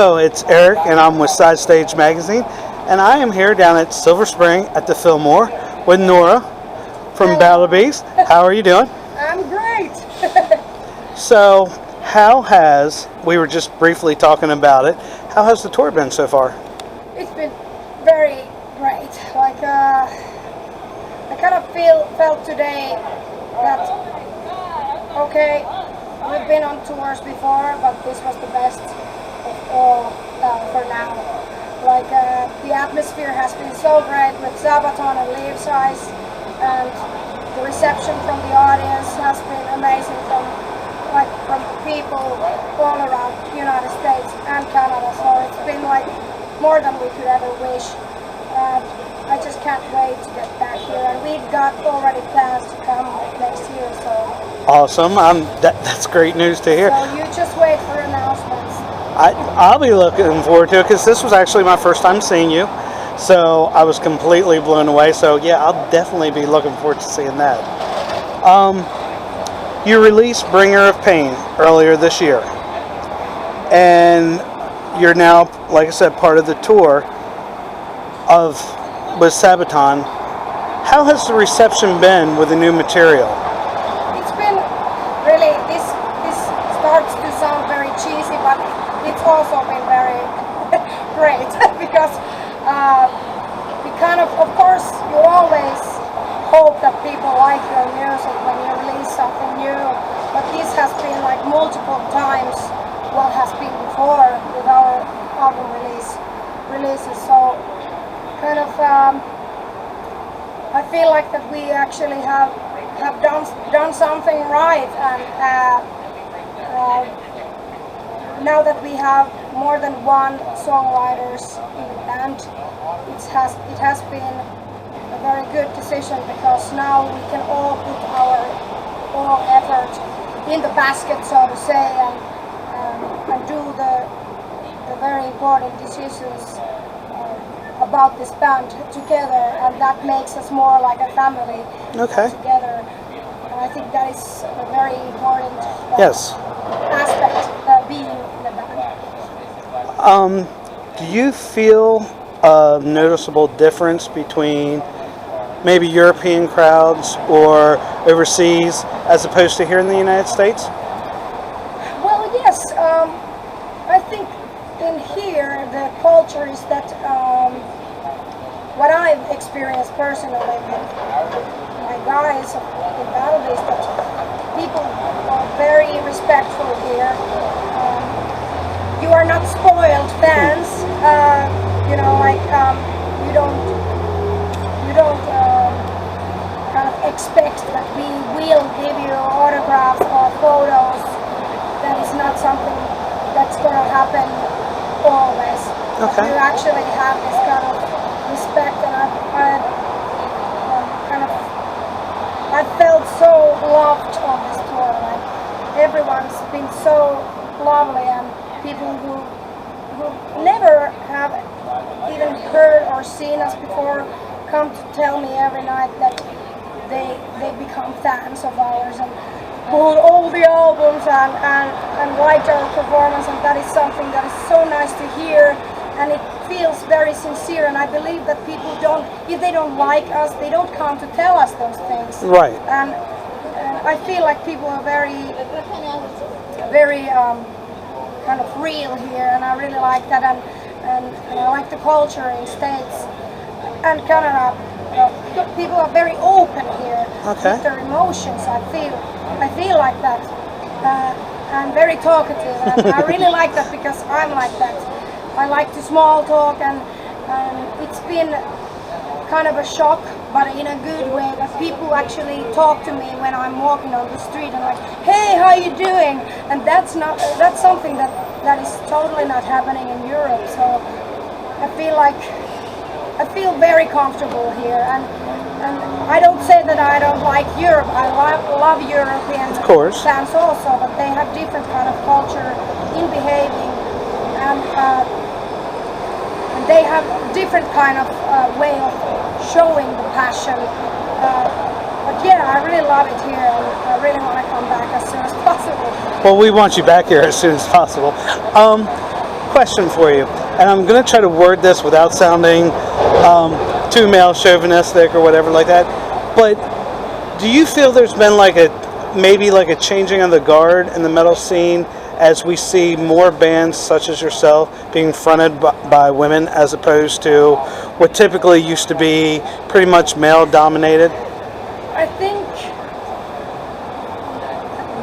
Hello, it's Eric, and I'm with Side Stage Magazine, and I am here down at Silver Spring at the Fillmore with Noora from Battle Beast. How are you doing? I'm great. So, we were just briefly talking about it, how has the tour been so far? It's been very great. I kind of felt today that, okay, we've been on tours before, but this was the best of all for now. The atmosphere has been so great with Sabaton and Leaf Size, and the reception from the audience has been amazing from people all around the United States and Canada. So it's been more than we could ever wish. And I just can't wait to get back here. And we've got already plans to come next year. So awesome! That's great news to hear. So you just wait for announcements. I'll be looking forward to it because this was actually my first time seeing you. So I was completely blown away. So yeah, I'll definitely be looking forward to seeing that. You released Bringer of Pain earlier this year. And you're now, like I said, part of the tour with Sabaton. How has the reception been with the new material? It's been really, this starts to sound very cheesy, but it's also been very great because we kind of course, you always hope that people like your music when you release something new, but this has been multiple times what has been before with our album releases. So I feel like that we actually have done something right, and now that we have more than one songwriters in the band, it has been a very good decision because now we can all put our all effort in the basket, so to say, and do the very important decisions about this band together, and that makes us more like a family together. And I think that is a very important aspect of being in the band. Do you feel a noticeable difference between maybe European crowds or overseas as opposed to here in the United States? Well, yes. I think in here the culture is that what I've experienced personally with my guys in Battle is that people are very respectful here. You are not spoiled fans. You don't kind of expect that we will give you autographs or photos. That is not something that's going to happen always. Okay. You actually have this kind of respect, and I felt so loved on this tour. Everyone's been so lovely, and people who never have even heard or seen us before come to tell me every night that they become fans of ours and bought all the albums and liked our performance, and that is something that is so nice to hear, and it feels very sincere. And I believe that people if they don't like us, they don't come to tell us those things. Right. And I feel like people are very kind of real here, and I really like that, and I like the culture in States and Canada. People are very open here with their emotions. I feel like that. I'm very talkative, and I really like that because I'm like that. I like to small talk, and it's been kind of a shock, but in a good way, that people actually talk to me when I'm walking on the street and hey, how you doing? And that's something that is totally not happening in Europe. So I feel very comfortable here, and I don't say that I don't like Europe. I love European fans also, but they have different kind of culture in behaving, and they have different kind of way of showing the passion. But yeah, I really love it here, and I really want to come back as soon as possible. Well, we want you back here as soon as possible. Question for you, and I'm going to try to word this without sounding too male chauvinistic or whatever like that. But do you feel there's been like a changing of the guard in the metal scene as we see more bands such as yourself being fronted by women as opposed to what typically used to be pretty much male dominated? I think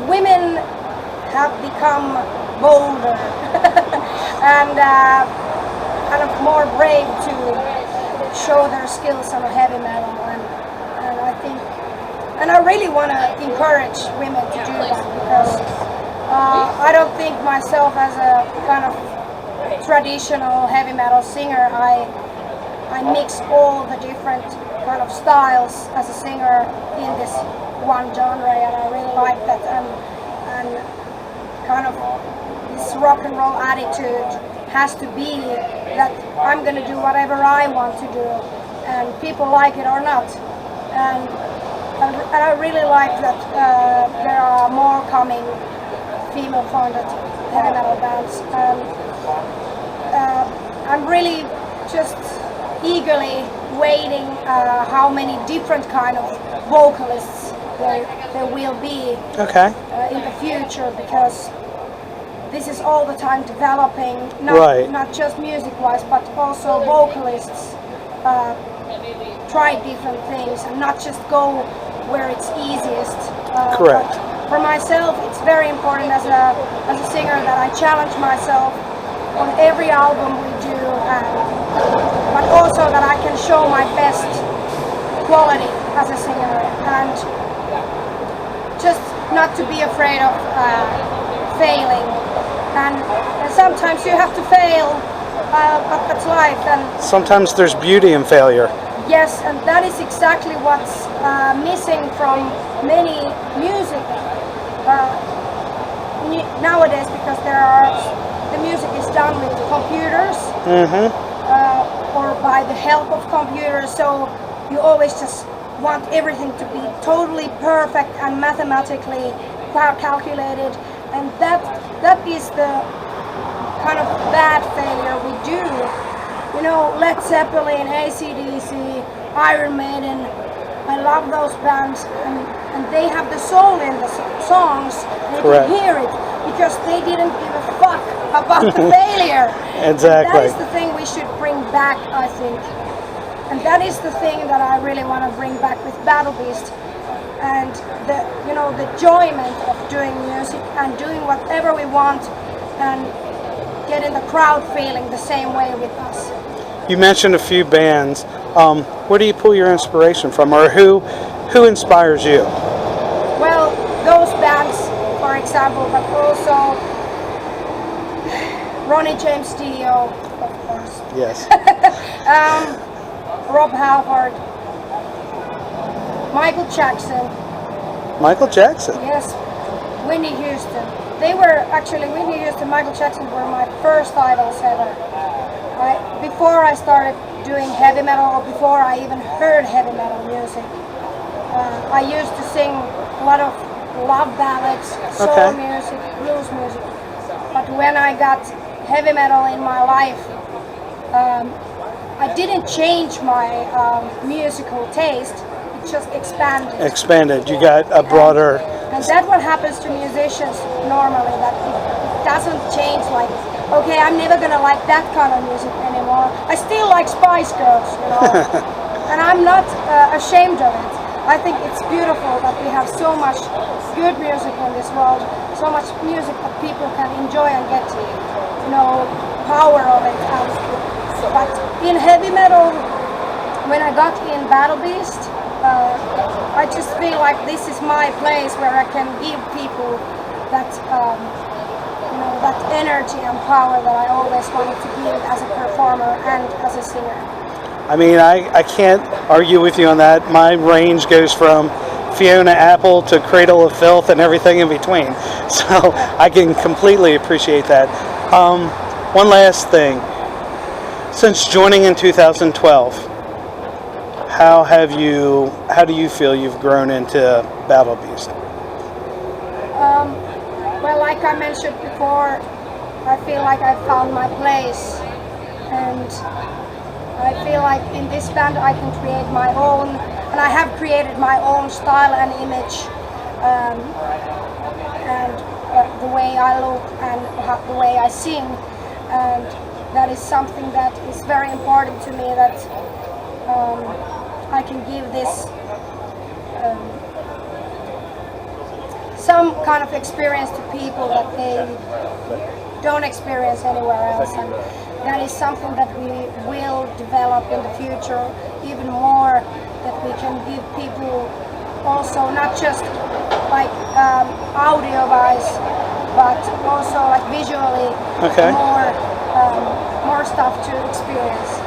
women have become bolder and kind of more brave to show their skills on heavy metal, and I think, and I really want to encourage women to do that, because I don't think myself as a kind of traditional heavy metal singer. I mix all the different kind of styles as a singer in this one genre, and I really like that, and kind of this rock and roll attitude has to be that I'm going to do whatever I want to do, and people like it or not. And I really like that there are more coming female-funded heavy metal bands. I'm really just eagerly waiting how many different kind of vocalists there will be in the future, because this is all the time developing, not just music-wise, but also vocalists try different things and not just go where it's easiest. Correct. For myself, it's very important as a singer that I challenge myself on every album we do, but also that I can show my best quality as a singer, and just not to be afraid of failing. And sometimes you have to fail, but that's life. And sometimes there's beauty in failure. Yes, and that is exactly what's missing from many music nowadays, because the music is done with computers or by the help of computers. So you always just want everything to be totally perfect and mathematically calculated, and that is the kind of bad failure we do. You know, Led Zeppelin, AC/DC, Iron Maiden, I love those bands, and they have the soul in the songs. They can hear it because they didn't give a fuck about the failure. Exactly. And that is the thing we should bring back, I think. And that is the thing that I really want to bring back with Battle Beast, and the enjoyment of doing music and doing whatever we want, and getting the crowd feeling the same way with us. You mentioned a few bands. Where do you pull your inspiration from, or who inspires you? Well, those bands, for example, but also Ronnie James Dio, of course. Yes. Rob Halford, Michael Jackson. Michael Jackson? Yes. Whitney Houston. Whitney Houston, Michael Jackson were my first idols ever. Before I started doing heavy metal, or before I even heard heavy metal music, I used to sing a lot of love ballads, soul music, blues music. But when I got heavy metal in my life, I didn't change my musical taste. It just expanded. Expanded. You got a broader. And that's what happens to musicians normally. That it doesn't change. Like, okay, I'm never gonna like that kind of music anymore. I still like Spice Girls, and I'm not ashamed of it. I think it's beautiful that we have so much good music in this world, so much music that people can enjoy and get, power of it. But in heavy metal, when I got in Battle Beast, I just feel like this is my place where I can give people that, that energy and power that I always wanted to give as a performer and as a singer. I mean, I can't argue with you on that. My range goes from Fiona Apple to Cradle of Filth and everything in between. So I can completely appreciate that. One last thing. Since joining in 2012, how do you feel you've grown into Battle Beast? Well, like I mentioned before, I feel like I found my place, and I feel like in this band I can create my own, and I have created my own style and image, and the way I look and the way I sing, and that is something that is very important to me, that I can give this some kind of experience to people that they don't experience anywhere else, and that is something that we will develop in the future even more, that we can give people also not just like audio wise, but also like visually more stuff to experience.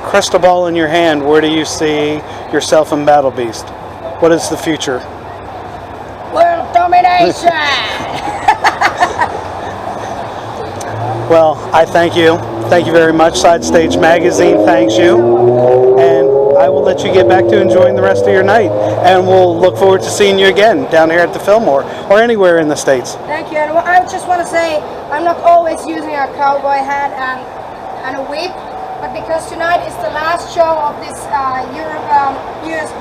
Crystal ball in your hand, where do you see yourself in Battle Beast? What is the future? World domination! Well, I thank you. Thank you very much. Side Stage Magazine thanks you. And I will let you get back to enjoying the rest of your night. And we'll look forward to seeing you again down here at the Fillmore or anywhere in the States. Thank you. And I just want to say, I'm not always using a cowboy hat and a whip, but because tonight is the last show of this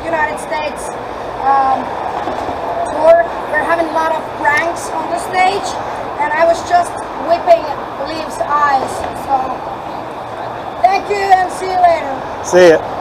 United States tour, we're having a lot of pranks on the stage, and I was just whipping Leaves' eyes. So thank you and see you later. See ya.